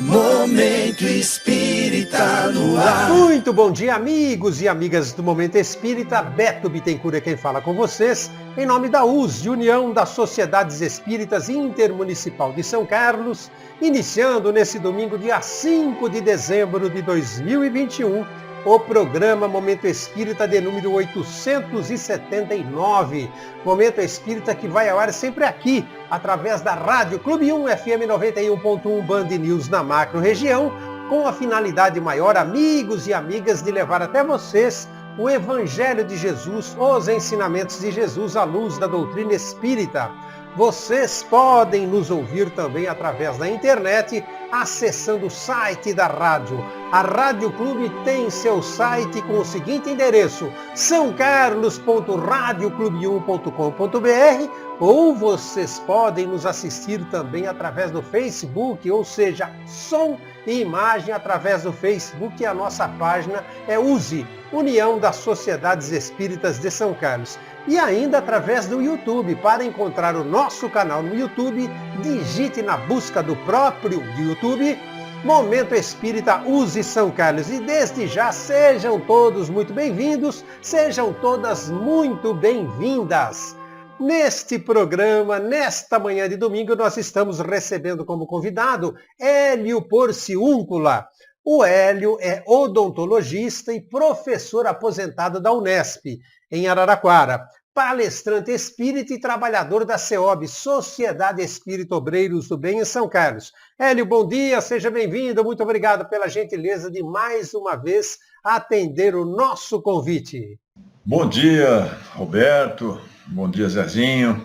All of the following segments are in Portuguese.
Momento Espírita no ar. Muito bom dia, amigos e amigas do Momento Espírita. Beto Bittencourt é quem fala com vocês, em nome da USE, União das Sociedades Espíritas Intermunicipal de São Carlos, iniciando nesse domingo, dia 5 de dezembro de 2021, o programa Momento Espírita de número 879. Momento Espírita que vai ao ar sempre aqui, através da Rádio Clube 1 FM 91.1 Band News na macro região, com a finalidade maior, amigos e amigas, de levar até vocês o Evangelho de Jesus, os ensinamentos de Jesus à luz da doutrina espírita. Vocês podem nos ouvir também através da internet, acessando o site da rádio. A Rádio Clube tem seu site com o seguinte endereço: sãocarlos.radioclube1.com.br, ou vocês podem nos assistir também através do Facebook, ou seja, som e imagem através do Facebook. A nossa página é USE, União das Sociedades Espíritas de São Carlos. E ainda através do YouTube. Para encontrar o nosso canal no YouTube, digite na busca do próprio YouTube Momento Espírita USE São Carlos. E desde já, sejam todos muito bem-vindos, sejam todas muito bem-vindas. Neste programa, nesta manhã de domingo, nós estamos recebendo como convidado Hélio Porciúncula. O Hélio é odontologista e professor aposentado da Unesp, em Araraquara, palestrante espírita e trabalhador da CEOB, Sociedade Espírita Obreiros do Bem, em São Carlos. Hélio, bom dia, seja bem-vindo, muito obrigado pela gentileza de mais uma vez atender o nosso convite. Bom dia, Roberto, bom dia, Zezinho,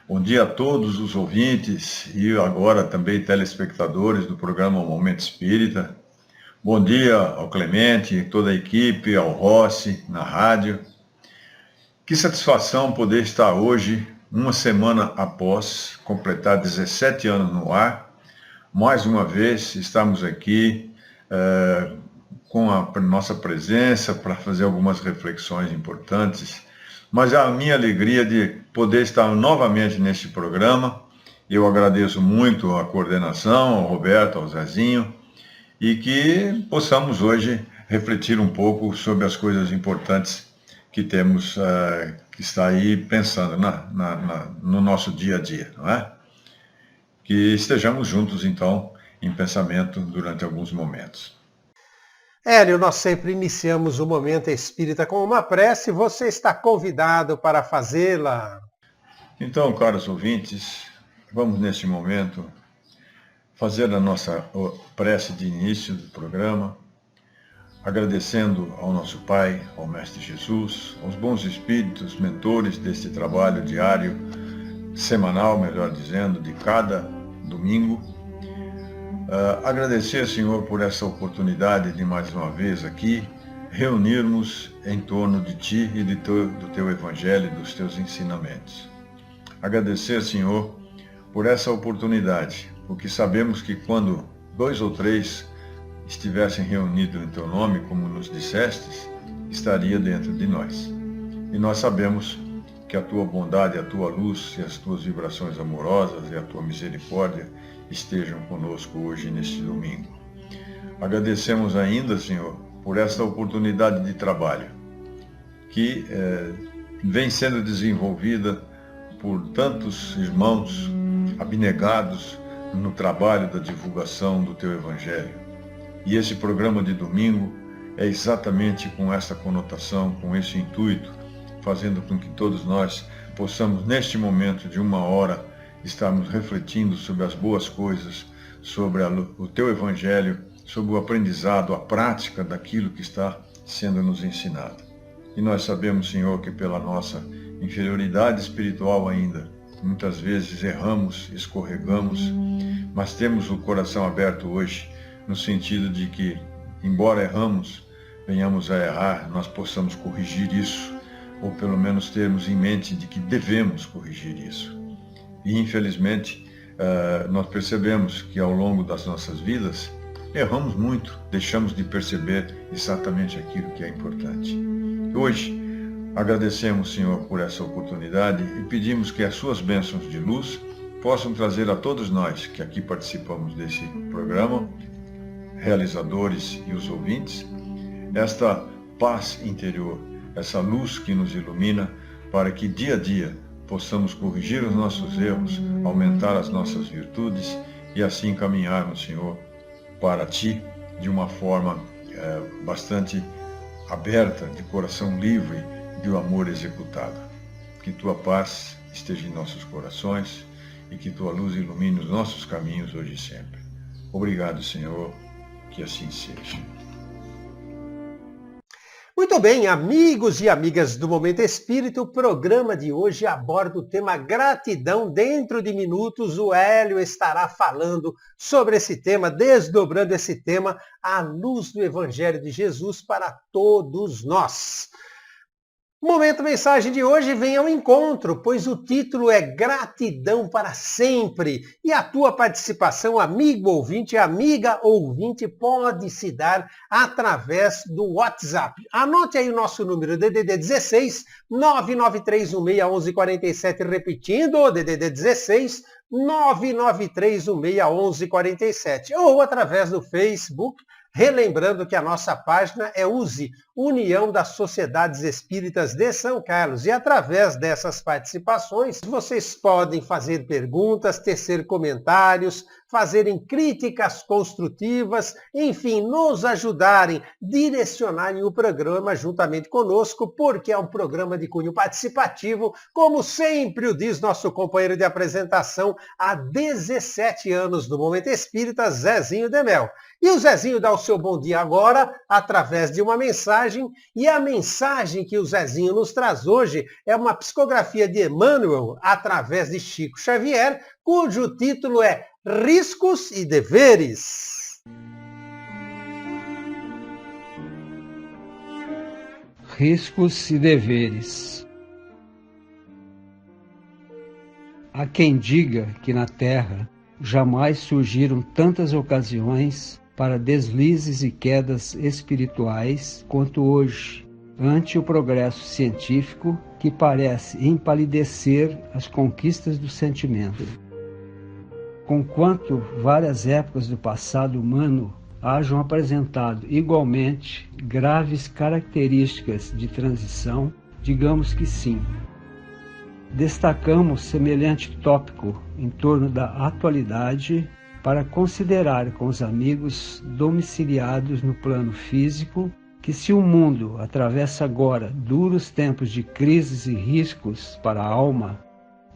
bom dia a todos os ouvintes e agora também telespectadores do programa Momento Espírita. Bom dia ao Clemente, toda a equipe, ao Rossi, na rádio. Que satisfação poder estar hoje, uma semana após completar 17 anos no ar. Mais uma vez estamos aqui com a nossa presença para fazer algumas reflexões importantes. Mas é a minha alegria de poder estar novamente neste programa. Eu agradeço muito a coordenação, ao Roberto, ao Zezinho, e que possamos hoje refletir um pouco sobre as coisas importantes que temos que estar aí pensando no nosso dia a dia, não é? Que estejamos juntos, então, em pensamento durante alguns momentos. Hélio, nós sempre iniciamos o Momento Espírita com uma prece. Você está convidado para fazê-la. Então, caros ouvintes, vamos neste momento fazer a nossa prece de início do programa, agradecendo ao nosso Pai, ao Mestre Jesus, aos bons espíritos, mentores deste trabalho diário, semanal, melhor dizendo, de cada domingo. Agradecer, Senhor, por essa oportunidade de mais uma vez aqui reunirmos em torno de Ti e do Teu Evangelho e dos Teus ensinamentos. Agradecer, Senhor, por essa oportunidade, porque sabemos que quando 2 ou 3 estivessem reunidos em Teu nome, como nos dissestes, estaria dentro de nós. E nós sabemos que a Tua bondade, a Tua luz e as Tuas vibrações amorosas e a Tua misericórdia estejam conosco hoje neste domingo. Agradecemos ainda, Senhor, por esta oportunidade de trabalho que vem sendo desenvolvida por tantos irmãos abnegados no trabalho da divulgação do Teu Evangelho. E esse programa de domingo é exatamente com essa conotação, com esse intuito, fazendo com que todos nós possamos, neste momento de 1 hora, estarmos refletindo sobre as boas coisas, sobre o Teu Evangelho, sobre o aprendizado, a prática daquilo que está sendo nos ensinado. E nós sabemos, Senhor, que pela nossa inferioridade espiritual ainda, muitas vezes erramos, escorregamos, mas temos o coração aberto hoje, no sentido de que, embora erramos, venhamos a errar, nós possamos corrigir isso, ou pelo menos termos em mente de que devemos corrigir isso. E, infelizmente, nós percebemos que ao longo das nossas vidas, erramos muito, deixamos de perceber exatamente aquilo que é importante. Hoje, agradecemos, Senhor, por essa oportunidade e pedimos que as Suas bênçãos de luz possam trazer a todos nós que aqui participamos desse programa, realizadores e os ouvintes, esta paz interior, essa luz que nos ilumina para que dia a dia possamos corrigir os nossos erros, aumentar as nossas virtudes e assim caminharmos, Senhor, para Ti de uma forma bastante aberta, de coração livre, de um amor executado. Que Tua paz esteja em nossos corações e que Tua luz ilumine os nossos caminhos hoje e sempre. Obrigado, Senhor, que assim seja. Muito bem, amigos e amigas do Momento Espírita, o programa de hoje aborda o tema gratidão. Dentro de minutos, o Hélio estará falando sobre esse tema, desdobrando esse tema à luz do Evangelho de Jesus para todos nós. O Momento Mensagem de hoje vem ao encontro, pois o título é Gratidão para Sempre. E a tua participação, amigo ouvinte, amiga ouvinte, pode se dar através do WhatsApp. Anote aí o nosso número, DDD 16 993161147, repetindo, o DDD 16 993161147, ou através do Facebook. Relembrando que a nossa página é USE, União das Sociedades Espíritas de São Carlos. E através dessas participações, vocês podem fazer perguntas, tecer comentários, fazerem críticas construtivas, enfim, nos ajudarem, direcionarem o programa juntamente conosco, porque é um programa de cunho participativo, como sempre o diz nosso companheiro de apresentação há 17 anos do Momento Espírita, Zezinho de Mel. E o Zezinho dá o seu bom dia agora, através de uma mensagem, e a mensagem que o Zezinho nos traz hoje é uma psicografia de Emmanuel, através de Chico Xavier, cujo título é Riscos e Deveres. Riscos e deveres. Há quem diga que na Terra jamais surgiram tantas ocasiões para deslizes e quedas espirituais quanto hoje, ante o progresso científico que parece empalidecer as conquistas do sentimento. Conquanto várias épocas do passado humano hajam apresentado igualmente graves características de transição, digamos que sim. Destacamos semelhante tópico em torno da atualidade para considerar com os amigos domiciliados no plano físico que se o mundo atravessa agora duros tempos de crises e riscos para a alma,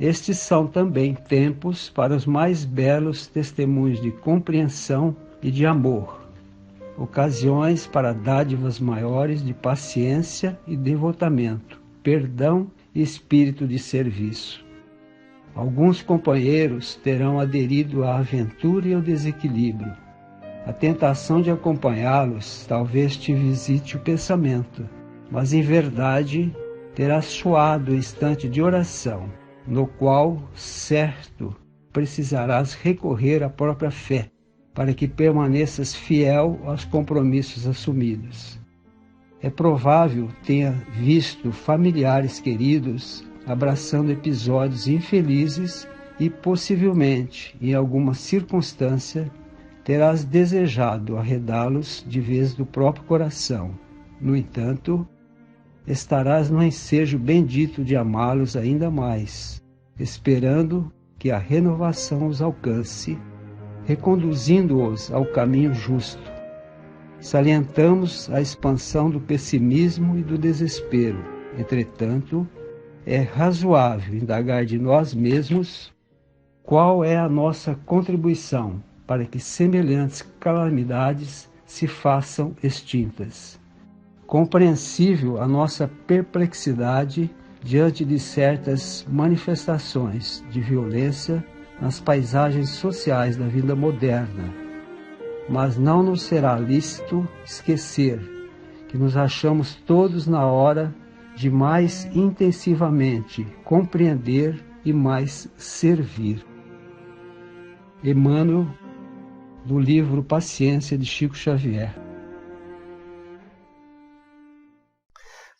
estes são também tempos para os mais belos testemunhos de compreensão e de amor, ocasiões para dádivas maiores de paciência e devotamento, perdão e espírito de serviço. Alguns companheiros terão aderido à aventura e ao desequilíbrio. A tentação de acompanhá-los talvez te visite o pensamento, mas em verdade terás suado o instante de oração, no qual, certo, precisarás recorrer à própria fé, para que permaneças fiel aos compromissos assumidos. É provável tenha visto familiares queridos abraçando episódios infelizes e, possivelmente, em alguma circunstância, terás desejado arredá-los de vez do próprio coração. No entanto, estarás no ensejo bendito de amá-los ainda mais, esperando que a renovação os alcance, reconduzindo-os ao caminho justo. Salientamos a expansão do pessimismo e do desespero. Entretanto, é razoável indagar de nós mesmos qual é a nossa contribuição para que semelhantes calamidades se façam extintas. Compreensível a nossa perplexidade diante de certas manifestações de violência nas paisagens sociais da vida moderna, mas não nos será lícito esquecer que nos achamos todos na hora de mais intensivamente compreender e mais servir. Emmanuel, do livro Paciência, de Chico Xavier.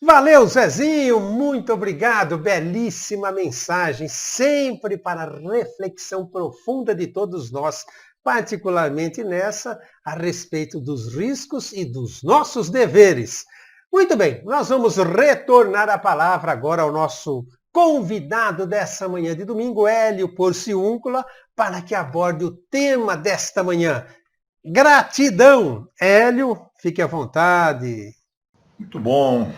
Valeu, Zezinho, muito obrigado, belíssima mensagem, sempre para a reflexão profunda de todos nós, particularmente nessa, a respeito dos riscos e dos nossos deveres. Muito bem, nós vamos retornar a palavra agora ao nosso convidado dessa manhã de domingo, Hélio Porciúncula, para que aborde o tema desta manhã, gratidão. Hélio, fique à vontade. Muito bom,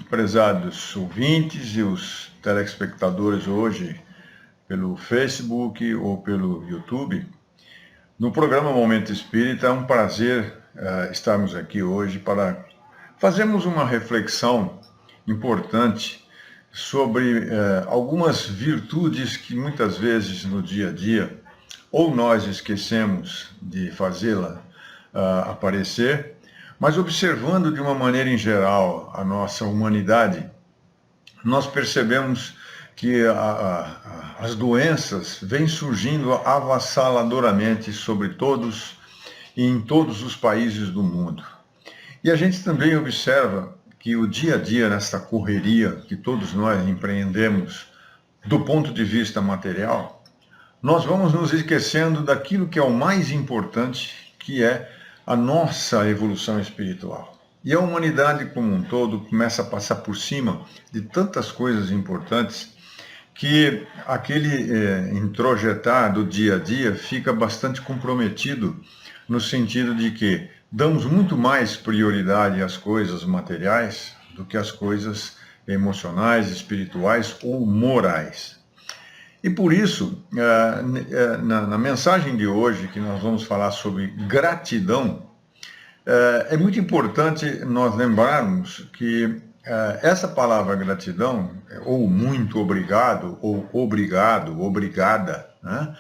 prezados ouvintes e os telespectadores hoje pelo Facebook ou pelo YouTube. No programa Momento Espírita é um prazer estarmos aqui hoje para fazermos uma reflexão importante sobre algumas virtudes que muitas vezes no dia a dia ou nós esquecemos de fazê-la aparecer, mas observando de uma maneira em geral a nossa humanidade, nós percebemos que as doenças vêm surgindo avassaladoramente sobre todos e em todos os países do mundo. E a gente também observa que o dia a dia, nessa correria que todos nós empreendemos do ponto de vista material, nós vamos nos esquecendo daquilo que é o mais importante, que é a nossa evolução espiritual. E a humanidade como um todo começa a passar por cima de tantas coisas importantes que aquele introjetar do dia a dia fica bastante comprometido no sentido de que damos muito mais prioridade às coisas materiais do que às coisas emocionais, espirituais ou morais. E por isso, na mensagem de hoje, que nós vamos falar sobre gratidão, é muito importante nós lembrarmos que essa palavra gratidão, ou muito obrigado, ou obrigado, obrigada, né,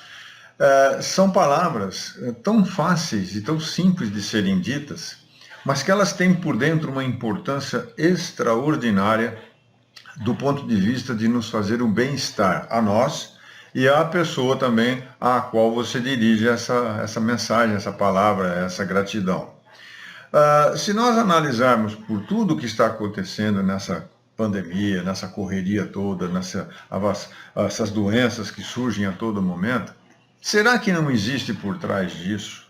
são palavras tão fáceis e tão simples de serem ditas, mas que elas têm por dentro uma importância extraordinária do ponto de vista de nos fazer um bem-estar a nós e à pessoa também à qual você dirige essa mensagem, essa palavra, essa gratidão. Se nós analisarmos por tudo o que está acontecendo nessa pandemia, nessa correria toda, essas doenças que surgem a todo momento, será que não existe por trás disso,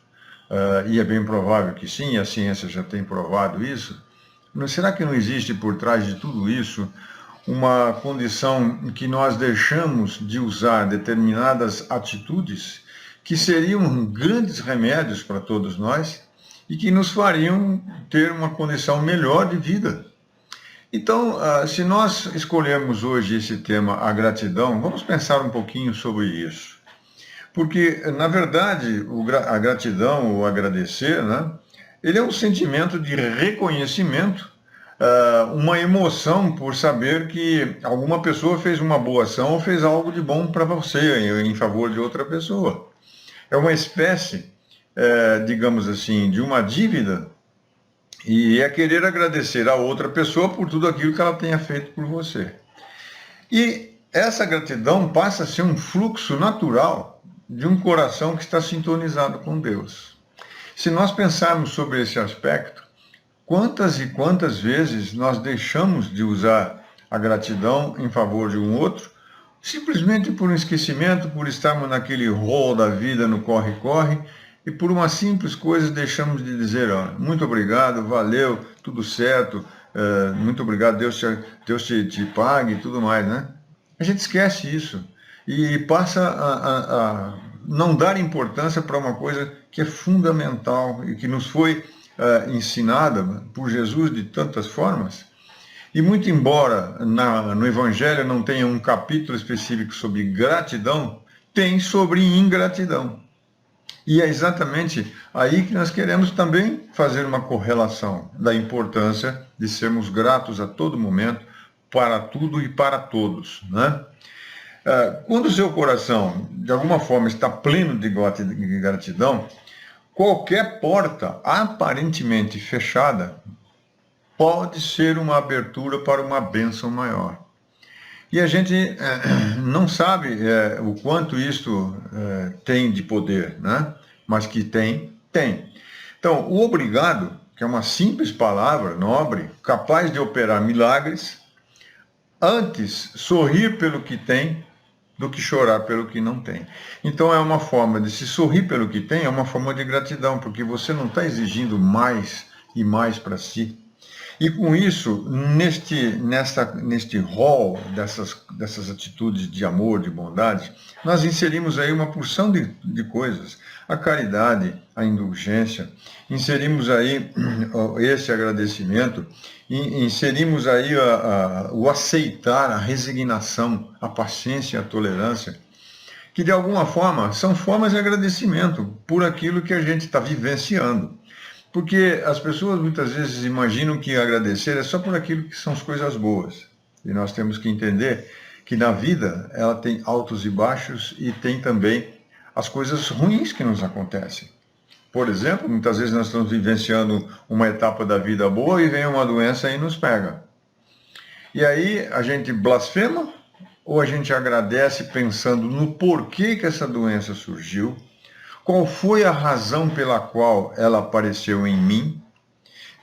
e é bem provável que sim, a ciência já tem provado isso, será que não existe por trás de tudo isso uma condição em que nós deixamos de usar determinadas atitudes que seriam grandes remédios para todos nós e que nos fariam ter uma condição melhor de vida? Então, se nós escolhermos hoje esse tema, a gratidão, vamos pensar um pouquinho sobre isso. Porque, na verdade, a gratidão, o agradecer, né, ele é um sentimento de reconhecimento, uma emoção por saber que alguma pessoa fez uma boa ação ou fez algo de bom para você, em favor de outra pessoa. É uma espécie, digamos assim, de uma dívida, e é querer agradecer a outra pessoa por tudo aquilo que ela tenha feito por você. E essa gratidão passa a ser um fluxo natural de um coração que está sintonizado com Deus. Se nós pensarmos sobre esse aspecto, quantas e quantas vezes nós deixamos de usar a gratidão em favor de um outro, simplesmente por um esquecimento, por estarmos naquele rol da vida, no corre-corre, e por uma simples coisa deixamos de dizer, muito obrigado, valeu, tudo certo, muito obrigado, Deus te pague e tudo mais, né? A gente esquece isso e passa a não dar importância para uma coisa que é fundamental e que nos foi ensinada por Jesus de tantas formas. E muito embora no Evangelho não tenha um capítulo específico sobre gratidão, tem sobre ingratidão. E é exatamente aí que nós queremos também fazer uma correlação da importância de sermos gratos a todo momento, para tudo e para todos, né? Quando o seu coração, de alguma forma, está pleno de gratidão, qualquer porta aparentemente fechada pode ser uma abertura para uma bênção maior. E a gente não sabe o quanto isto tem de poder, né? Mas que tem. Então, o obrigado, que é uma simples palavra nobre, capaz de operar milagres, antes sorrir pelo que tem do que chorar pelo que não tem. Então é uma forma de se sorrir pelo que tem, é uma forma de gratidão, porque você não está exigindo mais e mais para si. E com isso, neste rol dessas atitudes de amor, de bondade, nós inserimos aí uma porção de coisas. A caridade, a indulgência, inserimos aí esse agradecimento, inserimos aí o aceitar, a resignação, a paciência e a tolerância, que de alguma forma são formas de agradecimento por aquilo que a gente está vivenciando. Porque as pessoas muitas vezes imaginam que agradecer é só por aquilo que são as coisas boas. E nós temos que entender que na vida ela tem altos e baixos e tem também as coisas ruins que nos acontecem. Por exemplo, muitas vezes nós estamos vivenciando uma etapa da vida boa e vem uma doença e nos pega. E aí a gente blasfema ou a gente agradece pensando no porquê que essa doença surgiu, qual foi a razão pela qual ela apareceu em mim,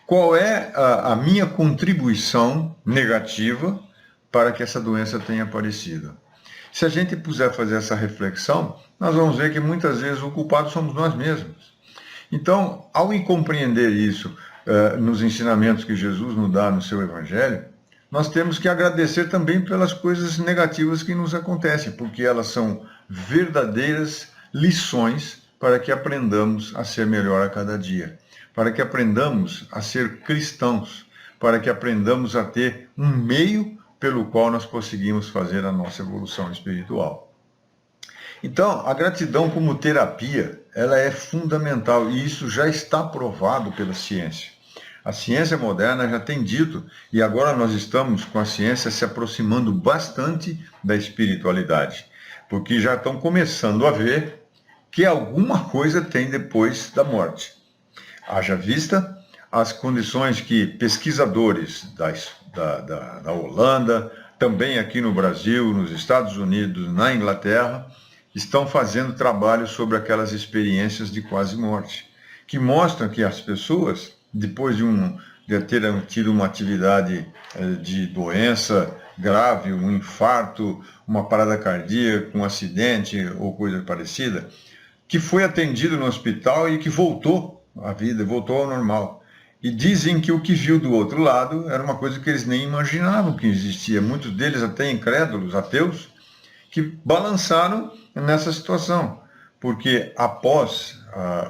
qual é a minha contribuição negativa para que essa doença tenha aparecido. Se a gente puder fazer essa reflexão, nós vamos ver que muitas vezes o culpado somos nós mesmos. Então, ao compreender isso nos ensinamentos que Jesus nos dá no seu Evangelho, nós temos que agradecer também pelas coisas negativas que nos acontecem, porque elas são verdadeiras lições para que aprendamos a ser melhor a cada dia, para que aprendamos a ser cristãos, para que aprendamos a ter um meio pelo qual nós conseguimos fazer a nossa evolução espiritual. Então, a gratidão como terapia, ela é fundamental e isso já está provado pela ciência. A ciência moderna já tem dito, e agora nós estamos com a ciência se aproximando bastante da espiritualidade, porque já estão começando a ver que alguma coisa tem depois da morte. Haja vista as condições que pesquisadores da Holanda, também aqui no Brasil, nos Estados Unidos, na Inglaterra, estão fazendo trabalho sobre aquelas experiências de quase morte, que mostram que as pessoas, depois de terem tido uma atividade de doença grave, um infarto, uma parada cardíaca, um acidente ou coisa parecida, que foi atendido no hospital e que voltou à vida, voltou ao normal. E dizem que o que viu do outro lado era uma coisa que eles nem imaginavam que existia. Muitos deles até incrédulos, ateus, que balançaram nessa situação. Porque após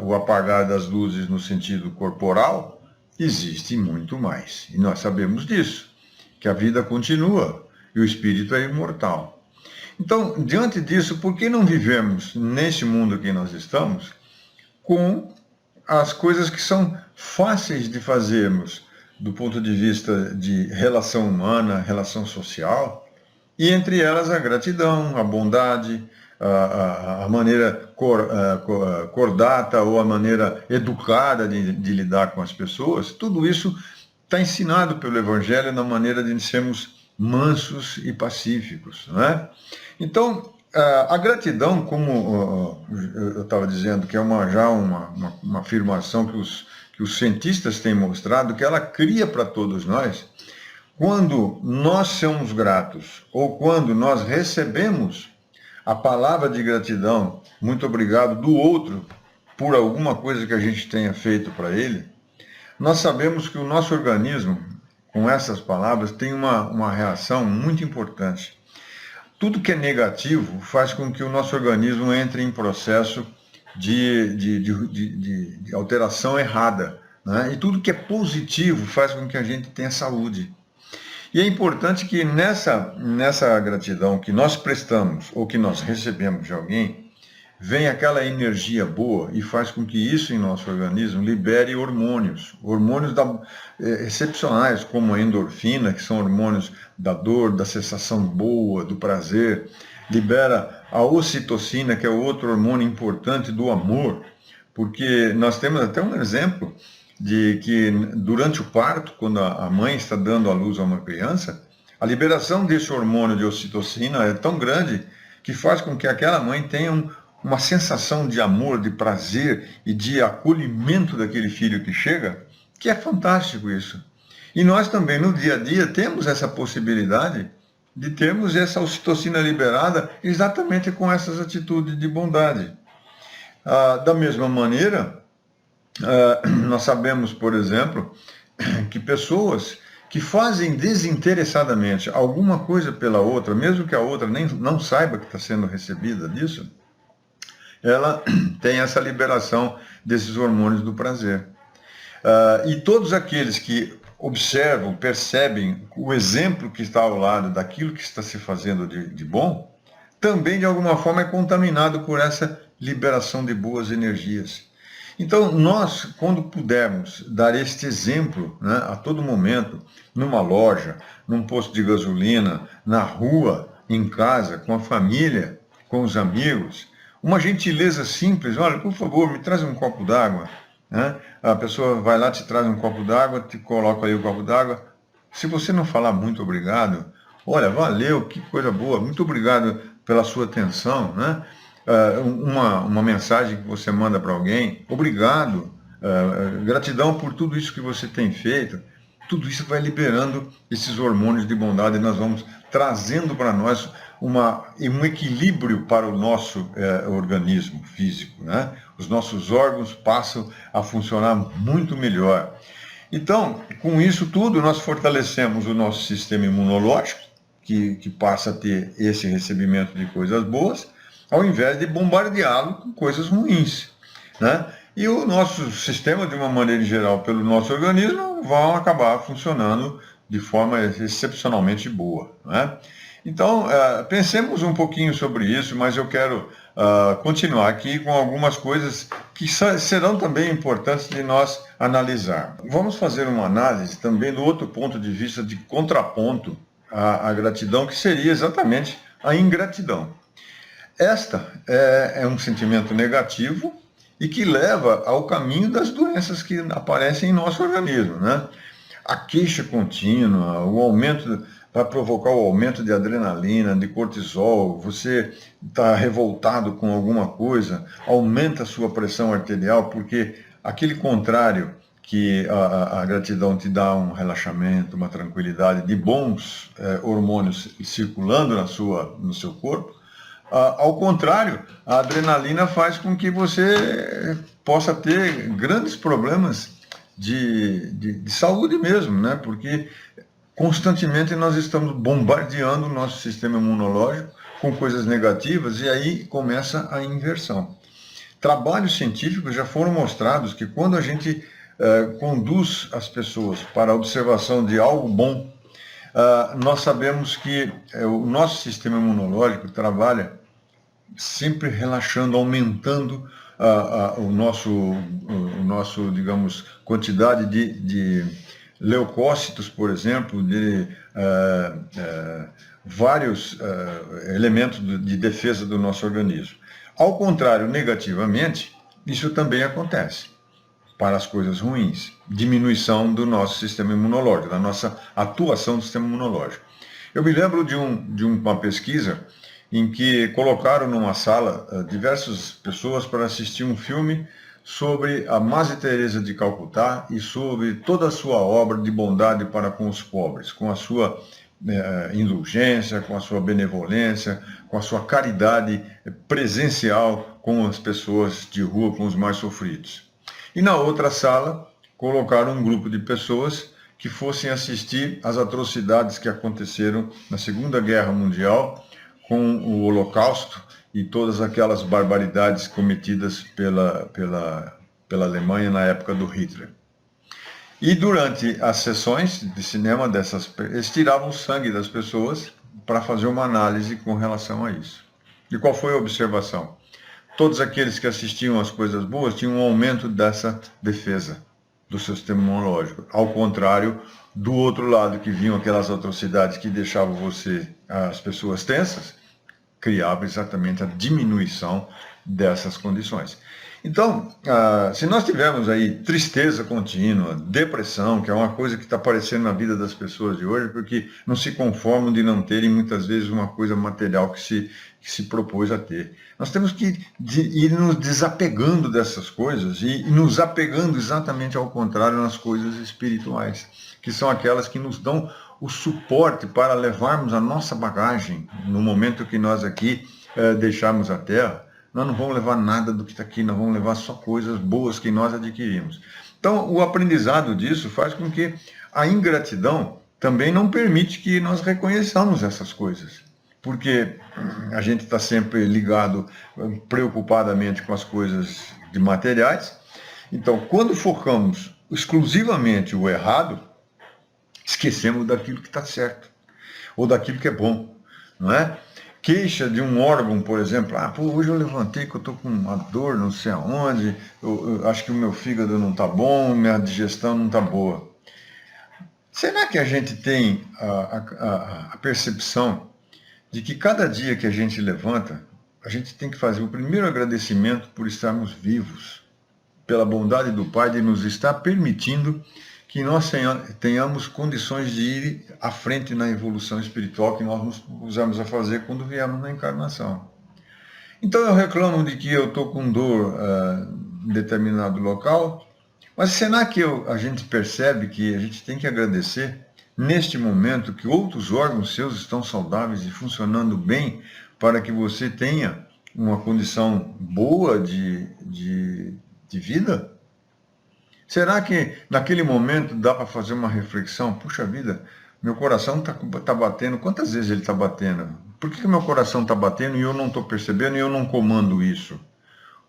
o apagar das luzes no sentido corporal, existe muito mais. E nós sabemos disso, que a vida continua e o espírito é imortal. Então, diante disso, por que não vivemos nesse mundo que nós estamos com as coisas que são fáceis de fazermos do ponto de vista de relação humana, relação social, e entre elas a gratidão, a bondade, a maneira cordata ou a maneira educada de lidar com as pessoas, tudo isso está ensinado pelo Evangelho na maneira de sermos mansos e pacíficos, não é? Então, a gratidão, como eu estava dizendo, que é já uma afirmação que os cientistas têm mostrado, que ela cria para todos nós, quando nós somos gratos, ou quando nós recebemos a palavra de gratidão, muito obrigado, do outro, por alguma coisa que a gente tenha feito para ele, nós sabemos que o nosso organismo, com essas palavras, tem uma reação muito importante. Tudo que é negativo faz com que o nosso organismo entre em processo de alteração errada, né? E tudo que é positivo faz com que a gente tenha saúde. E é importante que nessa gratidão que nós prestamos ou que nós recebemos de alguém, vem aquela energia boa e faz com que isso em nosso organismo libere hormônios excepcionais, como a endorfina, que são hormônios da dor, da sensação boa, do prazer. Libera a ocitocina, que é outro hormônio importante do amor, porque nós temos até um exemplo de que durante o parto, quando a mãe está dando à luz a uma criança, a liberação desse hormônio de ocitocina é tão grande que faz com que aquela mãe tenha uma sensação de amor, de prazer e de acolhimento daquele filho que chega, que é fantástico isso. E nós também, no dia a dia, temos essa possibilidade de termos essa ocitocina liberada exatamente com essas atitudes de bondade. Da mesma maneira, nós sabemos, por exemplo, que pessoas que fazem desinteressadamente alguma coisa pela outra, mesmo que a outra não saiba que está sendo recebida disso, ela tem essa liberação desses hormônios do prazer. E todos aqueles que observam, percebem o exemplo que está ao lado daquilo que está se fazendo de bom, também de alguma forma é contaminado por essa liberação de boas energias. Então, nós, quando pudermos dar este exemplo, né, a todo momento, numa loja, num posto de gasolina, na rua, em casa, com a família, com os amigos, uma gentileza simples, olha, por favor, me traz um copo d'água. Né? A pessoa vai lá, te traz um copo d'água, te coloca aí o copo d'água. Se você não falar muito obrigado, olha, valeu, que coisa boa, muito obrigado pela sua atenção, né? Uma mensagem que você manda para alguém, obrigado, gratidão por tudo isso que você tem feito, tudo isso vai liberando esses hormônios de bondade e nós vamos trazendo para nós um equilíbrio para o nosso organismo físico, né? Os nossos órgãos passam a funcionar muito melhor. Então, com isso tudo, nós fortalecemos o nosso sistema imunológico, que passa a ter esse recebimento de coisas boas, ao invés de bombardeá-lo com coisas ruins, né? E o nosso sistema, de uma maneira geral, pelo nosso organismo, vão acabar funcionando de forma excepcionalmente boa, né? Então, pensemos um pouquinho sobre isso, mas eu quero continuar aqui com algumas coisas que serão também importantes de nós analisar. Vamos fazer uma análise também do outro ponto de vista de contraponto à gratidão, que seria exatamente a ingratidão. Esta é um sentimento negativo e que leva ao caminho das doenças que aparecem em nosso organismo, né? A queixa contínua, o aumento, vai provocar o aumento de adrenalina, de cortisol, você está revoltado com alguma coisa, aumenta a sua pressão arterial, porque aquele contrário que a gratidão te dá um relaxamento, uma tranquilidade, de bons hormônios circulando no seu corpo, ao contrário, a adrenalina faz com que você possa ter grandes problemas de saúde mesmo, né? Porque constantemente nós estamos bombardeando o nosso sistema imunológico com coisas negativas e aí começa a inversão. Trabalhos científicos já foram mostrados que quando a gente conduz as pessoas para a observação de algo bom, nós sabemos que o nosso sistema imunológico trabalha sempre relaxando, aumentando o nosso, digamos, quantidade de leucócitos, por exemplo, de vários elementos de defesa do nosso organismo. Ao contrário, negativamente, isso também acontece para as coisas ruins, diminuição do nosso sistema imunológico, da nossa atuação do sistema imunológico. Eu me lembro de uma pesquisa em que colocaram numa sala diversas pessoas para assistir um filme sobre a Madre Teresa de Calcutá e sobre toda a sua obra de bondade para com os pobres, com a sua indulgência, com a sua benevolência, com a sua caridade presencial com as pessoas de rua, com os mais sofridos. E na outra sala, colocaram um grupo de pessoas que fossem assistir às atrocidades que aconteceram na Segunda Guerra Mundial, com o Holocausto e todas aquelas barbaridades cometidas pela Alemanha na época do Hitler. E durante as sessões de cinema eles tiravam o sangue das pessoas para fazer uma análise com relação a isso. E qual foi a observação? Todos aqueles que assistiam às coisas boas tinham um aumento dessa defesa do seu sistema imunológico. Ao contrário, do outro lado, que vinham aquelas atrocidades que deixavam as pessoas tensas, criava exatamente a diminuição dessas condições. Então, se nós tivermos aí tristeza contínua, depressão, que é uma coisa que está aparecendo na vida das pessoas de hoje, porque não se conformam de não terem muitas vezes uma coisa material que se propôs a ter. Nós temos que ir nos desapegando dessas coisas e nos apegando exatamente ao contrário nas coisas espirituais, que são aquelas que nos dão o suporte para levarmos a nossa bagagem no momento que nós aqui deixarmos a Terra. Nós não vamos levar nada do que está aqui, nós vamos levar só coisas boas que nós adquirimos. Então, o aprendizado disso faz com que a ingratidão também não permite que nós reconheçamos essas coisas. Porque a gente está sempre ligado preocupadamente com as coisas de materiais. Então, quando focamos exclusivamente o errado, esquecemos daquilo que está certo, ou daquilo que é bom, não é? Queixa de um órgão, por exemplo, hoje eu levantei que eu estou com uma dor não sei aonde, eu acho que o meu fígado não está bom, minha digestão não está boa. Será que a gente tem a percepção de que cada dia que a gente levanta, a gente tem que fazer o primeiro agradecimento por estarmos vivos, pela bondade do Pai de nos estar permitindo que nós tenhamos condições de ir à frente na evolução espiritual que nós nos usamos a fazer quando viemos na encarnação. Então eu reclamo de que eu estou com dor em determinado local, mas será que a gente percebe que a gente tem que agradecer neste momento que outros órgãos seus estão saudáveis e funcionando bem para que você tenha uma condição boa de vida? Será que naquele momento dá para fazer uma reflexão? Puxa vida, meu coração está batendo. Quantas vezes ele está batendo? Por que meu coração está batendo e eu não estou percebendo e eu não comando isso?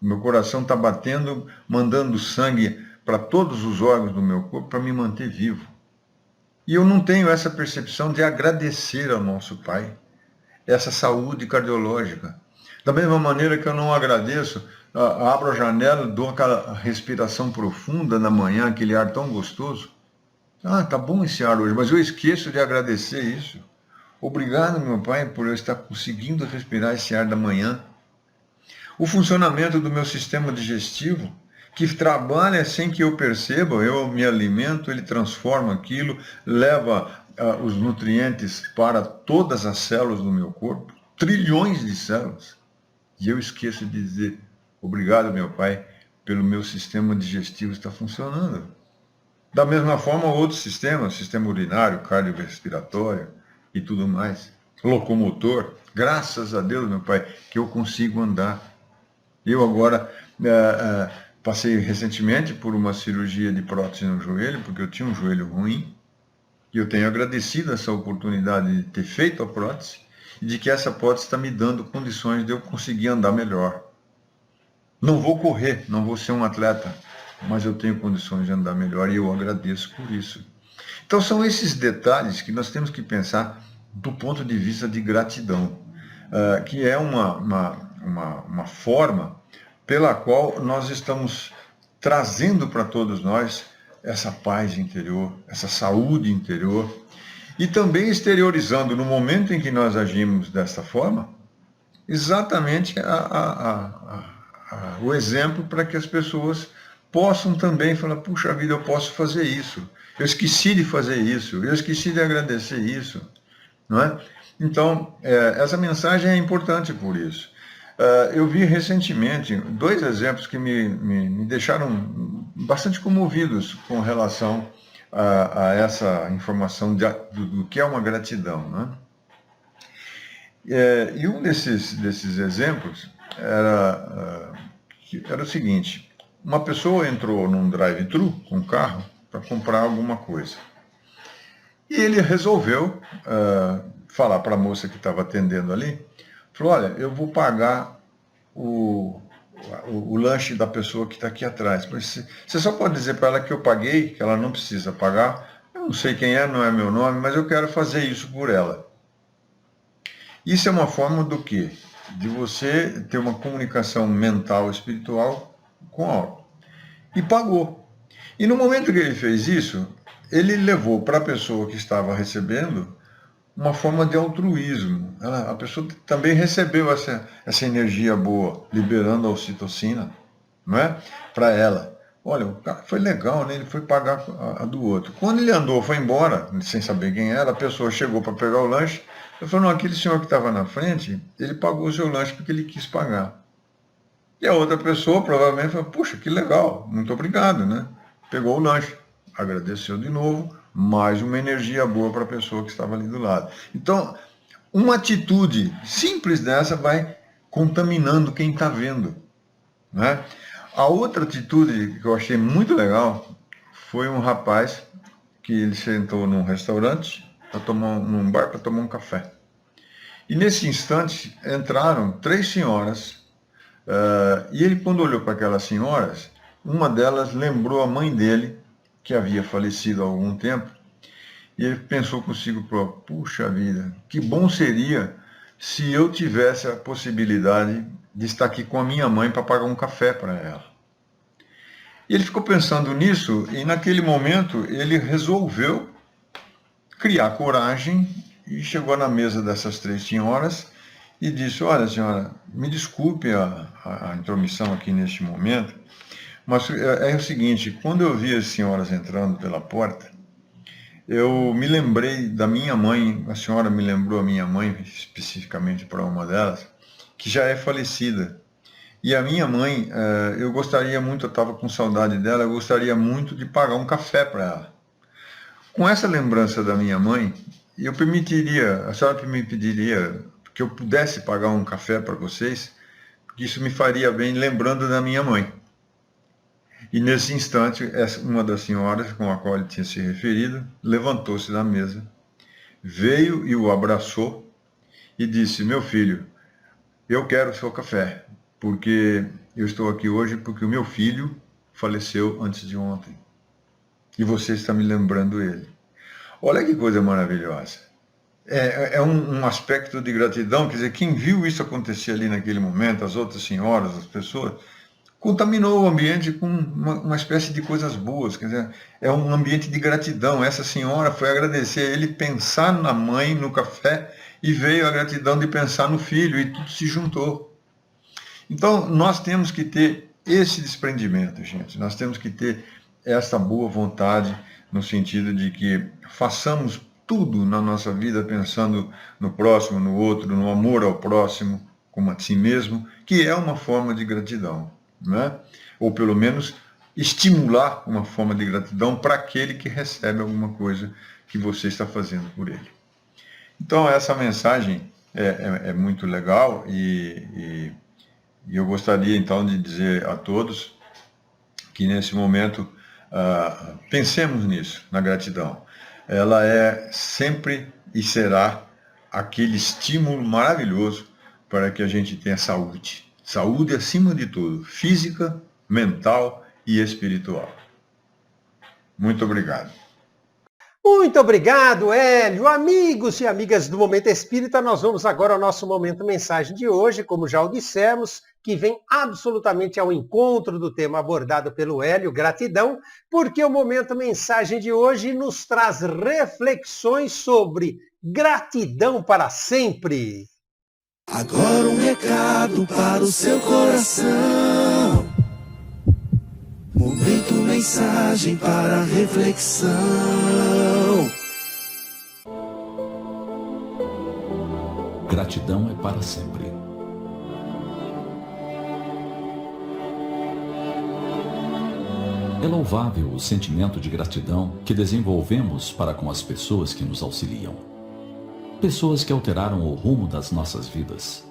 O meu coração está batendo, mandando sangue para todos os órgãos do meu corpo para me manter vivo. E eu não tenho essa percepção de agradecer ao nosso Pai essa saúde cardiológica. Da mesma maneira que eu não agradeço, abro a janela, dou aquela respiração profunda na manhã, aquele ar tão gostoso. Tá bom esse ar hoje, mas eu esqueço de agradecer isso. Obrigado, meu Pai, por eu estar conseguindo respirar esse ar da manhã. O funcionamento do meu sistema digestivo, que trabalha sem que eu perceba, eu me alimento, ele transforma aquilo, leva os nutrientes para todas as células do meu corpo, trilhões de células. E eu esqueço de dizer, obrigado, meu Pai, pelo meu sistema digestivo estar funcionando. Da mesma forma, outros sistemas, sistema urinário, cardiorrespiratório e tudo mais, locomotor, graças a Deus, meu Pai, que eu consigo andar. Eu agora passei recentemente por uma cirurgia de prótese no joelho, porque eu tinha um joelho ruim, e eu tenho agradecido essa oportunidade de ter feito a prótese, e de que essa prótese está me dando condições de eu conseguir andar melhor. Não vou correr, não vou ser um atleta, mas eu tenho condições de andar melhor e eu agradeço por isso. Então são esses detalhes que nós temos que pensar do ponto de vista de gratidão, que é uma forma pela qual nós estamos trazendo para todos nós essa paz interior, essa saúde interior, e também exteriorizando no momento em que nós agimos desta forma, exatamente o exemplo para que as pessoas possam também falar, puxa vida, eu posso fazer isso, eu esqueci de fazer isso, eu esqueci de agradecer isso, não é? Então, essa mensagem é importante por isso. Eu vi recentemente 2 exemplos que me deixaram bastante comovidos com relação a essa informação do que é uma gratidão, né? E um desses exemplos era o seguinte: uma pessoa entrou num drive-thru com um carro para comprar alguma coisa. E ele resolveu falar para a moça que estava atendendo ali, falou, olha, eu vou pagar o lanche da pessoa que está aqui atrás. Mas você só pode dizer para ela que eu paguei, que ela não precisa pagar. Eu não sei quem é, não é meu nome, mas eu quero fazer isso por ela. Isso é uma forma do quê? De você ter uma comunicação mental, espiritual com algo. E pagou. E no momento que ele fez isso, ele levou para a pessoa que estava recebendo uma forma de altruísmo. A pessoa também recebeu essa energia boa, liberando a ocitocina, não é? Para ela. Olha, o cara foi legal, né? Ele foi pagar a do outro. Quando ele andou, foi embora, sem saber quem era, a pessoa chegou para pegar o lanche. Eu falei, não, aquele senhor que estava na frente, ele pagou o seu lanche porque ele quis pagar. E a outra pessoa provavelmente falou, puxa, que legal, muito obrigado, né? Pegou o lanche, agradeceu de novo, mais uma energia boa para a pessoa que estava ali do lado. Então, uma atitude simples dessa vai contaminando quem está vendo, né? A outra atitude que eu achei muito legal foi um rapaz que ele sentou num restaurante, num bar para tomar um café. E nesse instante entraram 3 senhoras, e ele, quando olhou para aquelas senhoras, uma delas lembrou a mãe dele, que havia falecido há algum tempo, e ele pensou consigo, puxa vida, que bom seria se eu tivesse a possibilidade de estar aqui com a minha mãe para pagar um café para ela. E ele ficou pensando nisso, e naquele momento ele resolveu criar coragem e chegou na mesa dessas 3 senhoras e disse, olha senhora, me desculpe a intromissão aqui neste momento, mas é o seguinte, quando eu vi as senhoras entrando pela porta, eu me lembrei da minha mãe, a senhora me lembrou a minha mãe, especificamente para uma delas, que já é falecida. E a minha mãe, eu gostaria muito, eu estava com saudade dela, eu gostaria muito de pagar um café para ela. Com essa lembrança da minha mãe, a senhora me pediria que eu pudesse pagar um café para vocês, porque isso me faria bem lembrando da minha mãe. E nesse instante, uma das senhoras com a qual ele tinha se referido, levantou-se da mesa, veio e o abraçou e disse, meu filho, eu quero o seu café, porque eu estou aqui hoje porque o meu filho faleceu antes de ontem. E você está me lembrando ele. Olha que coisa maravilhosa. É um aspecto de gratidão, quer dizer, quem viu isso acontecer ali naquele momento, as outras senhoras, as pessoas, contaminou o ambiente com uma espécie de coisas boas, quer dizer, é um ambiente de gratidão. Essa senhora foi agradecer a ele, pensar na mãe, no café, e veio a gratidão de pensar no filho, e tudo se juntou. Então, nós temos que ter esse desprendimento, gente. Nós temos que ter essa boa vontade, no sentido de que façamos tudo na nossa vida pensando no próximo, no outro, no amor ao próximo, como a si mesmo, que é uma forma de gratidão, né? Ou pelo menos estimular uma forma de gratidão para aquele que recebe alguma coisa que você está fazendo por ele. Então, essa mensagem é muito legal e eu gostaria, então, de dizer a todos que, nesse momento, pensemos nisso, na gratidão. Ela é sempre e será aquele estímulo maravilhoso para que a gente tenha saúde. Saúde acima de tudo, física, mental e espiritual. Muito obrigado. Muito obrigado, Hélio. Amigos e amigas do Momento Espírita, nós vamos agora ao nosso Momento Mensagem de hoje, como já o dissemos, que vem absolutamente ao encontro do tema abordado pelo Hélio, gratidão, porque o Momento Mensagem de hoje nos traz reflexões sobre gratidão para sempre. Agora um recado para o seu coração. Momento Mensagem para reflexão. Gratidão é para sempre. É louvável o sentimento de gratidão que desenvolvemos para com as pessoas que nos auxiliam. Pessoas que alteraram o rumo das nossas vidas.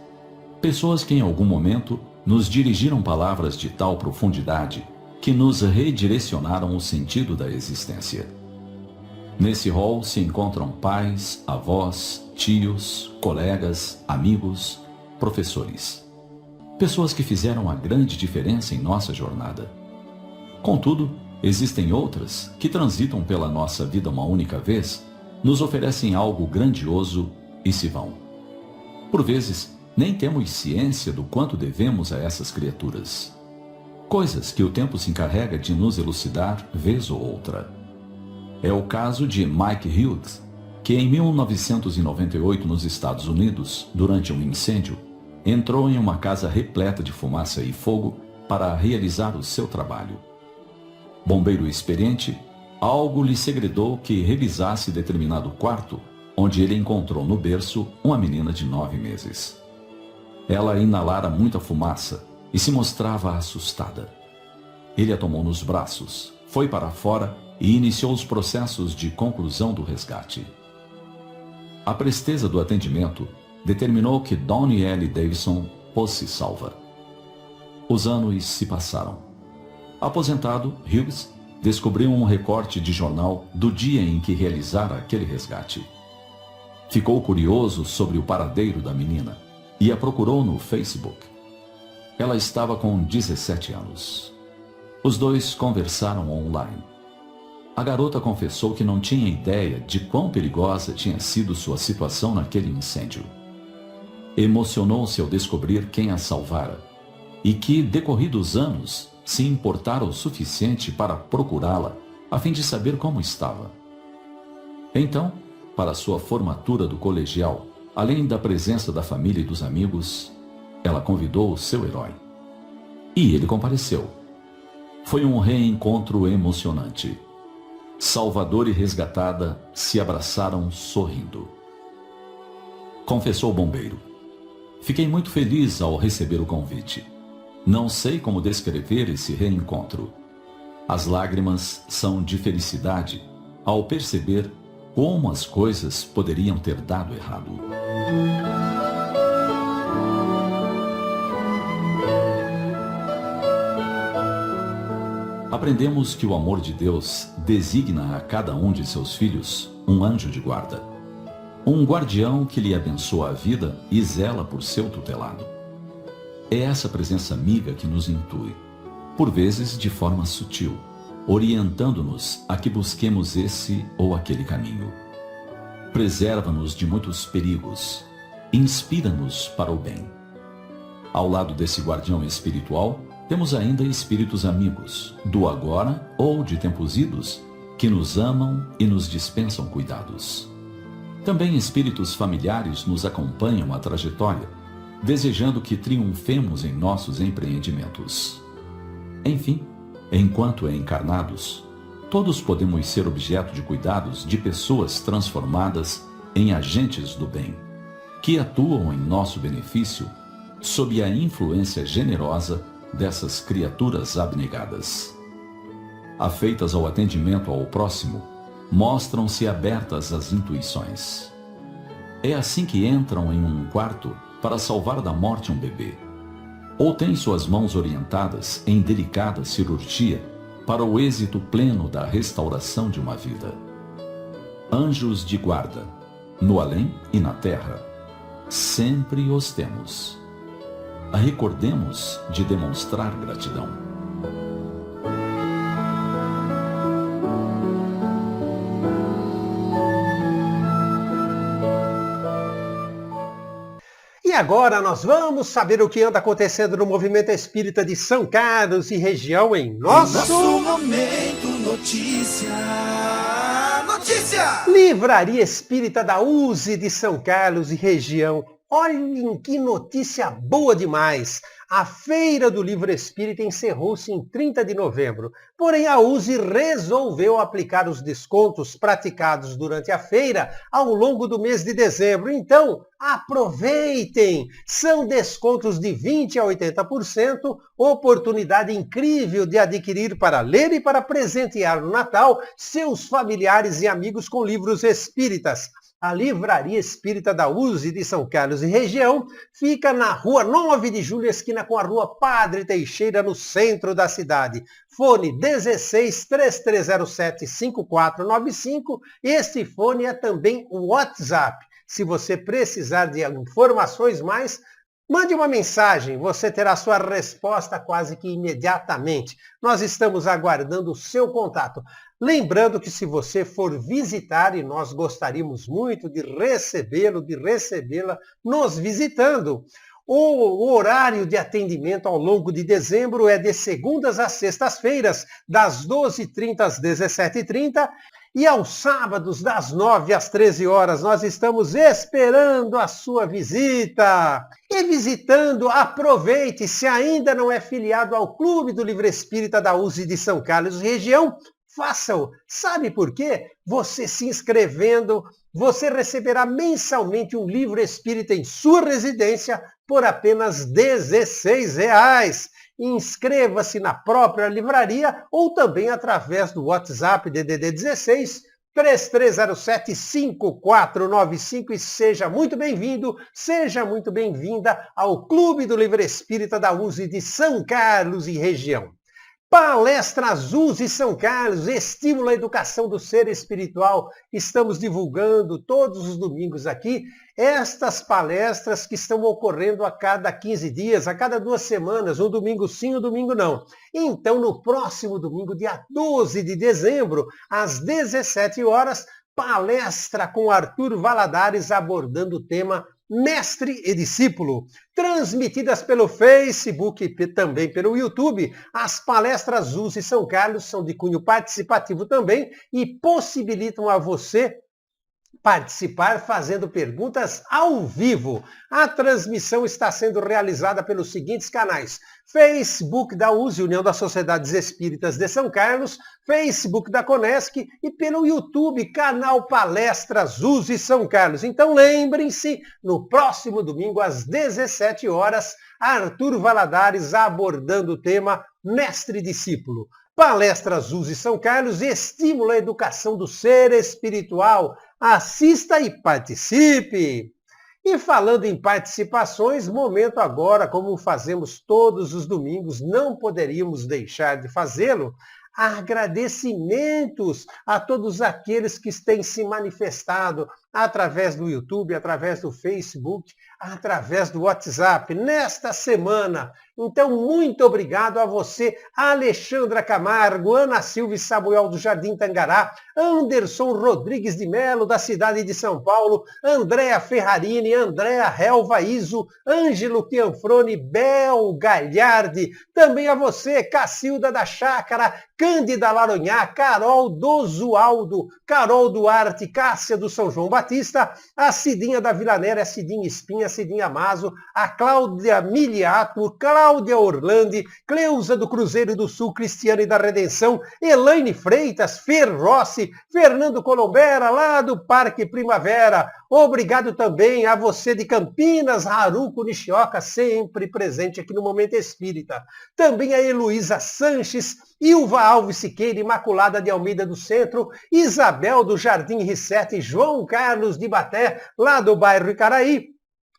Pessoas que em algum momento nos dirigiram palavras de tal profundidade que nos redirecionaram o sentido da existência. Nesse rol se encontram pais, avós, tios, colegas, amigos, professores. Pessoas que fizeram a grande diferença em nossa jornada. Contudo, existem outras que transitam pela nossa vida uma única vez, nos oferecem algo grandioso e se vão. Por vezes, nem temos ciência do quanto devemos a essas criaturas. Coisas que o tempo se encarrega de nos elucidar vez ou outra. É o caso de Mike Hughes, que em 1998 nos Estados Unidos, durante um incêndio, entrou em uma casa repleta de fumaça e fogo para realizar o seu trabalho. Bombeiro experiente, algo lhe segredou que revisasse determinado quarto, onde ele encontrou no berço uma menina de 9 meses. Ela inalara muita fumaça e se mostrava assustada. Ele a tomou nos braços, foi para fora e iniciou os processos de conclusão do resgate. A presteza do atendimento determinou que Donnie L. Davidson fosse salva. Os anos se passaram. Aposentado, Hughes descobriu um recorte de jornal do dia em que realizara aquele resgate. Ficou curioso sobre o paradeiro da menina e a procurou no Facebook. Ela estava com 17 anos. Os dois conversaram online. A garota confessou que não tinha ideia de quão perigosa tinha sido sua situação naquele incêndio. Emocionou-se ao descobrir quem a salvara e que, decorridos anos, se importara o suficiente para procurá-la, a fim de saber como estava. Então, para sua formatura do colegial, além da presença da família e dos amigos, ela convidou o seu herói. E ele compareceu. Foi um reencontro emocionante. Salvador e resgatada se abraçaram sorrindo. Confessou o bombeiro: fiquei muito feliz ao receber o convite. Não sei como descrever esse reencontro. As lágrimas são de felicidade ao perceber como as coisas poderiam ter dado errado. Aprendemos que o amor de Deus designa a cada um de seus filhos um anjo de guarda. Um guardião que lhe abençoa a vida e zela por seu tutelado. É essa presença amiga que nos intui, por vezes de forma sutil, orientando-nos a que busquemos esse ou aquele caminho. Preserva-nos de muitos perigos, inspira-nos para o bem. Ao lado desse guardião espiritual, temos ainda espíritos amigos, do agora ou de tempos idos, que nos amam e nos dispensam cuidados. Também espíritos familiares nos acompanham a trajetória, desejando que triunfemos em nossos empreendimentos. Enfim, enquanto encarnados, todos podemos ser objeto de cuidados de pessoas transformadas em agentes do bem, que atuam em nosso benefício sob a influência generosa dessas criaturas abnegadas. Afeitas ao atendimento ao próximo, mostram-se abertas às intuições. É assim que entram em um quarto para salvar da morte um bebê, ou têm suas mãos orientadas em delicada cirurgia para o êxito pleno da restauração de uma vida. Anjos de guarda, no além e na terra, sempre os temos. Recordemos de demonstrar gratidão. E agora nós vamos saber o que anda acontecendo no movimento espírita de São Carlos e região em nosso Momento Notícia. Livraria Espírita da USE de São Carlos e região. Olhem que notícia boa demais! A Feira do Livro Espírita encerrou-se em 30 de novembro. Porém, a USE resolveu aplicar os descontos praticados durante a feira ao longo do mês de dezembro. Então, aproveitem! São descontos de 20% a 80%, oportunidade incrível de adquirir para ler e para presentear no Natal seus familiares e amigos com livros espíritas. A Livraria Espírita da USE de São Carlos e região fica na Rua 9 de Julho, esquina com a Rua Padre Teixeira, no centro da cidade. Fone 16-3307-5495. Este fone é também o WhatsApp. Se você precisar de informações mais, mande uma mensagem, você terá sua resposta quase que imediatamente. Nós estamos aguardando o seu contato. Lembrando que se você for visitar, e nós gostaríamos muito de recebê-lo, de recebê-la nos visitando, O horário de atendimento ao longo de dezembro é de segundas às sextas-feiras, das 12h30 às 17h30, e aos sábados, das 9 às 13 horas. Nós estamos esperando a sua visita. E visitando, aproveite, se ainda não é filiado ao Clube do Livro Espírita da USE de São Carlos região, faça-o. Sabe por quê? Você se inscrevendo, você receberá mensalmente um livro espírita em sua residência por apenas R$16. Inscreva-se na própria livraria ou também através do WhatsApp DDD 16 3307 5495 e seja muito bem-vindo, seja muito bem-vinda ao Clube do Livro Espírita da USE de São Carlos e região. Palestras USE São Carlos, estímulo à educação do ser espiritual. Estamos divulgando todos os domingos aqui estas palestras que estão ocorrendo a cada 15 dias, a cada 2 semanas, um domingo sim, um domingo não. Então, no próximo domingo, dia 12 de dezembro, às 17 horas, palestra com Arthur Valadares abordando o tema Mestre e Discípulo, transmitidas pelo Facebook e também pelo YouTube. As palestras USE São Carlos são de cunho participativo também e possibilitam a você participar fazendo perguntas ao vivo. A transmissão está sendo realizada pelos seguintes canais: Facebook da USE, União das Sociedades Espíritas de São Carlos, Facebook da Conesc e pelo YouTube, canal Palestras USE São Carlos. Então lembrem-se, no próximo domingo às 17 horas, Arthur Valadares abordando o tema Mestre e Discípulo. Palestras USE São Carlos, estímulo à educação do ser espiritual. Assista e participe! E falando em participações, momento agora, como fazemos todos os domingos, não poderíamos deixar de fazê-lo, agradecimentos a todos aqueles que têm se manifestado através do YouTube, através do Facebook, através do WhatsApp, nesta semana. Então, muito obrigado a você, Alexandra Camargo, Ana Silva e Samuel do Jardim Tangará, Anderson Rodrigues de Melo, da cidade de São Paulo, Andréa Ferrarini, Andréa Helva Iso, Ângelo Pianfroni, Bel Galhardi, também a você, Cacilda da Chácara, Cândida Laronhá, Carol Dozualdo, Carol Duarte, Cássia do São João Batista, a Cidinha da Vila Nera, a Cidinha Espinha, a Cidinha Mazo, a Cláudia Miliato, Cláudia Orlandi, Cleusa do Cruzeiro do Sul, Cristiane da Redenção, Elaine Freitas, Fer Rossi, Fernando Colombera, lá do Parque Primavera. Obrigado também a você de Campinas, Haruko Nishioka, sempre presente aqui no Momento Espírita. Também a Heloísa Sanches, Ilva Alves Siqueira, Imaculada de Almeida do Centro, Isabel do Jardim Rissete, João Carlos de Baté, lá do bairro Icaraí,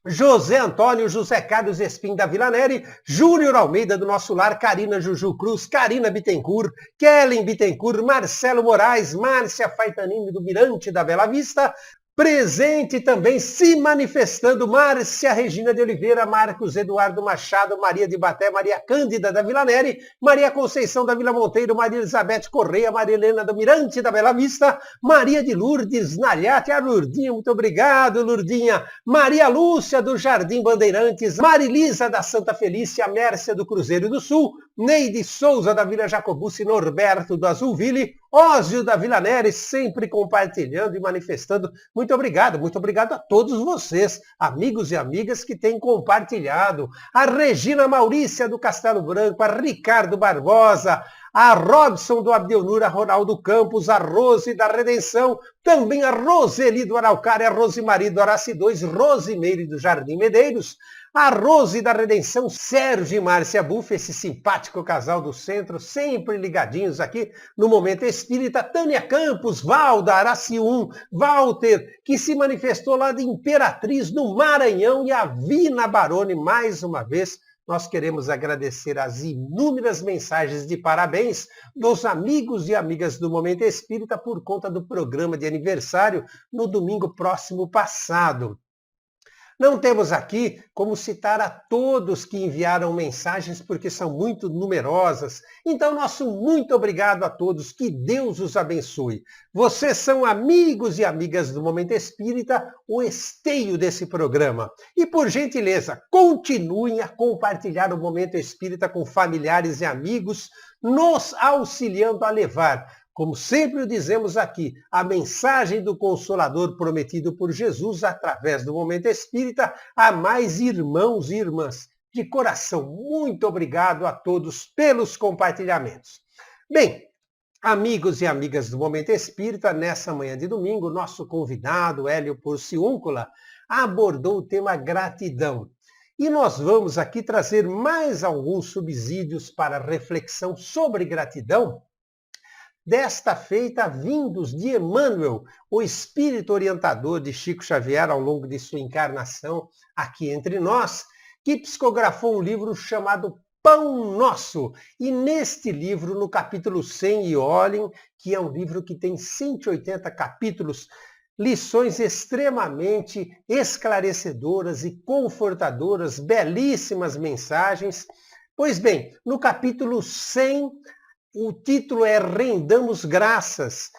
José Antônio, José Carlos Espim da Vila Neri, Júnior Almeida do Nosso Lar, Carina Juju Cruz, Carina Bittencourt, Kellen Bittencourt, Marcelo Moraes, Márcia Faitanini do Mirante da Bela Vista, presente também, se manifestando, Márcia Regina de Oliveira, Marcos Eduardo Machado, Maria de Baté, Maria Cândida da Vila Neri, Maria Conceição da Vila Monteiro, Maria Elizabeth Correia, Maria Helena do Mirante da Bela Vista, Maria de Lourdes Nalhate, a Lourdinha, muito obrigado, Lourdinha, Maria Lúcia do Jardim Bandeirantes, Marilisa da Santa Felícia, Mércia do Cruzeiro do Sul, Neide Souza da Vila Jacobucci, Norberto do Azulville, Ósio da Vila Neri, sempre compartilhando e manifestando. Muito obrigado a todos vocês, amigos e amigas que têm compartilhado. A Regina Maurícia do Castelo Branco, a Ricardo Barbosa, a Robson do Abdelnur, a Ronaldo Campos, a Rose da Redenção, também a Roseli do Araucária, a Rosemary do Araci 2, Rosimeire do Jardim Medeiros, a Rose da Redenção, Sérgio e Márcia Buff, esse simpático casal do centro, sempre ligadinhos aqui no Momento Espírita, Tânia Campos, Valda, Araci 1, Walter, que se manifestou lá de Imperatriz, no Maranhão, e a Vina Baroni, mais uma vez. Nós queremos agradecer as inúmeras mensagens de parabéns dos amigos e amigas do Momento Espírita por conta do programa de aniversário no domingo próximo passado. Não temos aqui como citar a todos que enviaram mensagens, porque são muito numerosas. Então, nosso muito obrigado a todos. Que Deus os abençoe. Vocês são amigos e amigas do Momento Espírita, o esteio desse programa. E, por gentileza, continuem a compartilhar o Momento Espírita com familiares e amigos, nos auxiliando a levar, como sempre o dizemos aqui, a mensagem do Consolador prometido por Jesus através do Momento Espírita a mais irmãos e irmãs. De coração, muito obrigado a todos pelos compartilhamentos. Bem, amigos e amigas do Momento Espírita, nessa manhã de domingo, nosso convidado, Hélio Porciúncula, abordou o tema gratidão. E nós vamos aqui trazer mais alguns subsídios para reflexão sobre gratidão, desta feita vindos de Emmanuel, o espírito orientador de Chico Xavier ao longo de sua encarnação aqui entre nós, que psicografou um livro chamado Pão Nosso. E neste livro, no capítulo 100, e olhem que é um livro que tem 180 capítulos, lições extremamente esclarecedoras e confortadoras, belíssimas mensagens. Pois bem, no capítulo 100, o título é Rendamos Graças.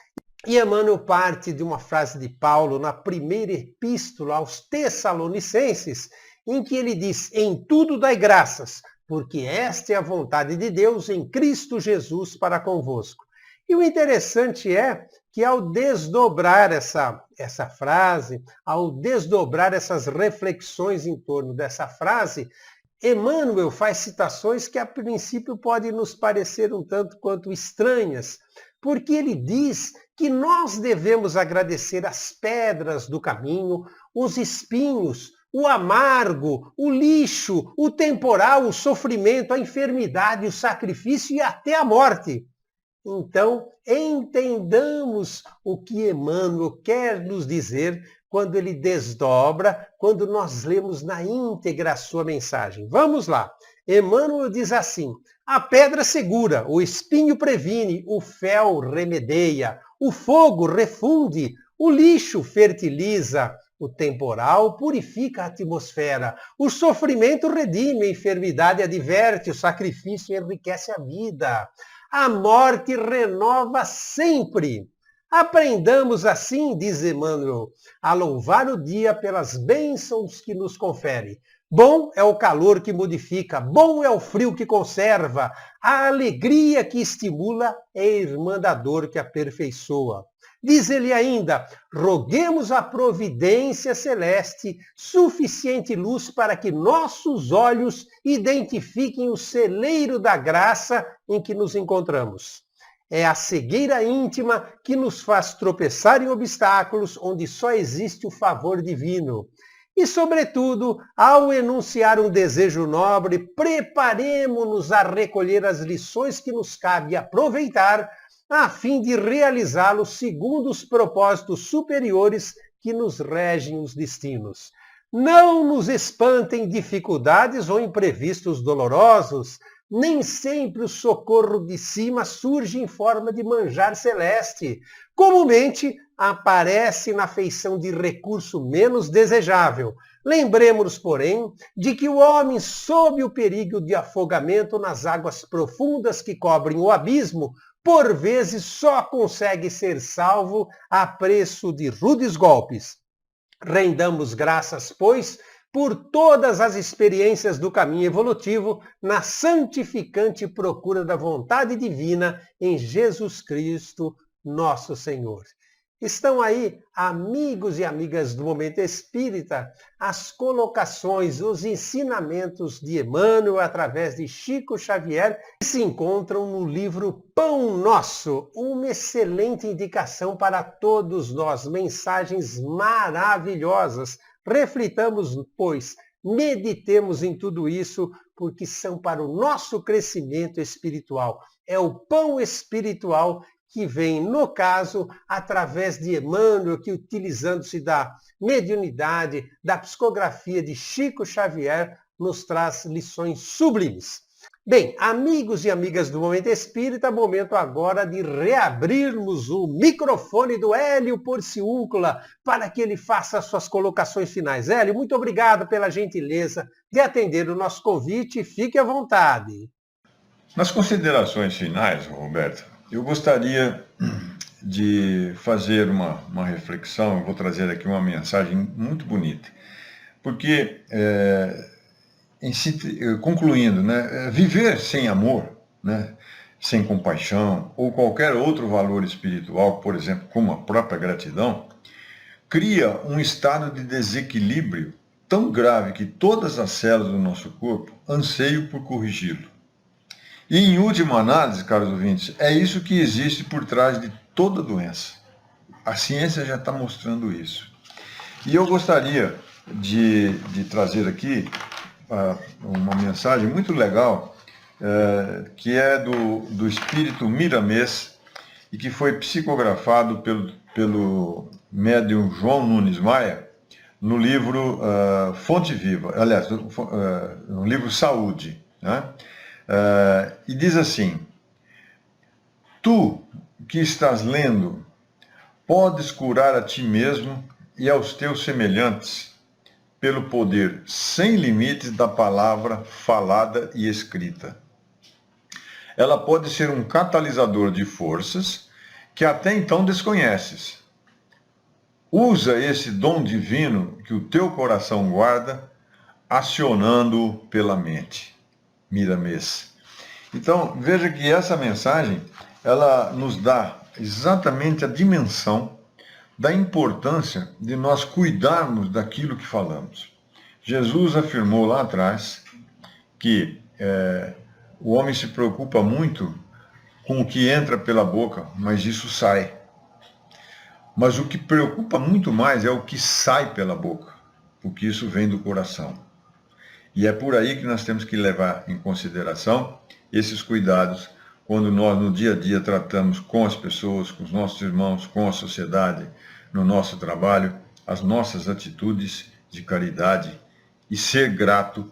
E Emmanuel parte de uma frase de Paulo na primeira epístola aos Tessalonicenses, em que ele diz: em tudo dai graças, porque esta é a vontade de Deus em Cristo Jesus para convosco. E o interessante é que ao desdobrar essa frase, ao desdobrar essas reflexões em torno dessa frase, Emmanuel faz citações que a princípio podem nos parecer um tanto quanto estranhas, porque ele diz que nós devemos agradecer as pedras do caminho, os espinhos, o amargo, o lixo, o temporal, o sofrimento, a enfermidade, o sacrifício e até a morte. Então, entendamos o que Emmanuel quer nos dizer quando ele desdobra, quando nós lemos na íntegra a sua mensagem. Vamos lá. Emmanuel diz assim: a pedra segura, o espinho previne, o fel remedeia, o fogo refunde, o lixo fertiliza, o temporal purifica a atmosfera, o sofrimento redime, a enfermidade adverte, o sacrifício enriquece a vida, a morte renova sempre. Aprendamos assim, diz Emmanuel, a louvar o dia pelas bênçãos que nos confere. Bom é o calor que modifica, bom é o frio que conserva, a alegria que estimula é a irmã da dor que aperfeiçoa. Diz ele ainda: roguemos a providência celeste suficiente luz para que nossos olhos identifiquem o celeiro da graça em que nos encontramos. É a cegueira íntima que nos faz tropeçar em obstáculos onde só existe o favor divino. E, sobretudo, ao enunciar um desejo nobre, preparemo-nos a recolher as lições que nos cabe aproveitar, a fim de realizá-lo segundo os propósitos superiores que nos regem os destinos. Não nos espantem dificuldades ou imprevistos dolorosos. Nem sempre o socorro de cima surge em forma de manjar celeste. Comumente, aparece na feição de recurso menos desejável. Lembremos-nos, porém, de que o homem, sob o perigo de afogamento nas águas profundas que cobrem o abismo, por vezes só consegue ser salvo a preço de rudes golpes. Rendamos graças, pois, por todas as experiências do caminho evolutivo na santificante procura da vontade divina em Jesus Cristo, nosso Senhor. Estão aí, amigos e amigas do Momento Espírita, as colocações, os ensinamentos de Emmanuel através de Chico Xavier, que se encontram no livro Pão Nosso, uma excelente indicação para todos nós, mensagens maravilhosas. Reflitamos, pois, meditemos em tudo isso, porque são para o nosso crescimento espiritual. É o pão espiritual que vem, no caso, através de Emmanuel, que utilizando-se da mediunidade, da psicografia de Chico Xavier, nos traz lições sublimes. Bem, amigos e amigas do Momento Espírita, momento agora de reabrirmos o microfone do Hélio Porciúncula para que ele faça as suas colocações finais. Hélio, muito obrigado pela gentileza de atender o nosso convite. Fique à vontade. Nas considerações finais, Roberto, eu gostaria de fazer uma reflexão, eu vou trazer aqui uma mensagem muito bonita, porque, concluindo, né, viver sem amor, né, sem compaixão ou qualquer outro valor espiritual, por exemplo, como a própria gratidão, cria um estado de desequilíbrio tão grave que todas as células do nosso corpo anseiam por corrigi-lo. E, em última análise, caros ouvintes, é isso que existe por trás de toda doença. A ciência já está mostrando isso. E eu gostaria de trazer aqui uma mensagem muito legal, que é do espírito Miramês, e que foi psicografado pelo médium João Nunes Maia, no livro Fonte Viva, aliás, no livro Saúde, né? E diz assim: tu que estás lendo, podes curar a ti mesmo e aos teus semelhantes pelo poder sem limites da palavra falada e escrita. Ela pode ser um catalisador de forças que até então desconheces. Usa esse dom divino que o teu coração guarda, acionando-o pela mente. Miramês. Então, veja que essa mensagem, ela nos dá exatamente a dimensão da importância de nós cuidarmos daquilo que falamos. Jesus afirmou lá atrás que o homem se preocupa muito com o que entra pela boca, mas isso sai. Mas o que preocupa muito mais é o que sai pela boca, porque isso vem do coração. E é por aí que nós temos que levar em consideração esses cuidados quando nós no dia a dia tratamos com as pessoas, com os nossos irmãos, com a sociedade, no nosso trabalho, as nossas atitudes de caridade. E ser grato,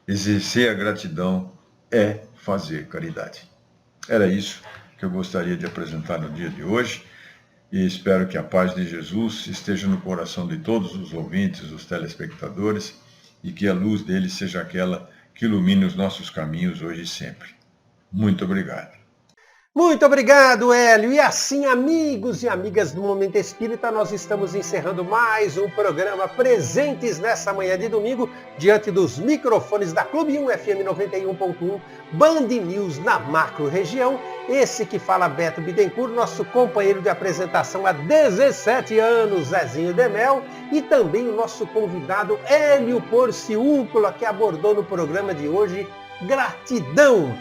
exercer a gratidão, é fazer caridade. Era isso que eu gostaria de apresentar no dia de hoje, e espero que a paz de Jesus esteja no coração de todos os ouvintes, os telespectadores, e que a luz dele seja aquela que ilumine os nossos caminhos hoje e sempre. Muito obrigado. Muito obrigado, Hélio. E assim, amigos e amigas do Momento Espírita, nós estamos encerrando mais um programa Presentes nessa manhã de domingo, diante dos microfones da Clube 1 FM 91.1, Band News na macro região. Esse que fala Beto Bittencourt, nosso companheiro de apresentação há 17 anos, Zezinho Demel, e também o nosso convidado Hélio Porciúncula, que abordou no programa de hoje gratidão.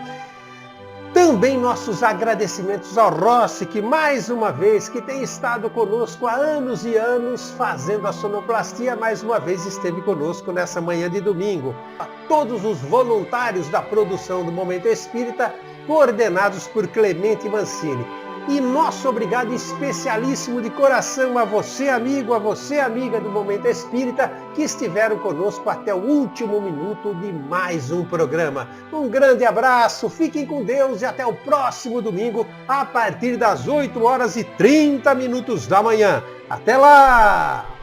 Também nossos agradecimentos ao Rossi, que mais uma vez, que tem estado conosco há anos e anos, fazendo a sonoplastia, mais uma vez esteve conosco nessa manhã de domingo. A todos os voluntários da produção do Momento Espírita, coordenados por Clemente Mancini. E nosso obrigado especialíssimo de coração a você, amigo, a você, amiga do Momento Espírita, que estiveram conosco até o último minuto de mais um programa. Um grande abraço, fiquem com Deus e até o próximo domingo, a partir das 8h30 da manhã. Até lá!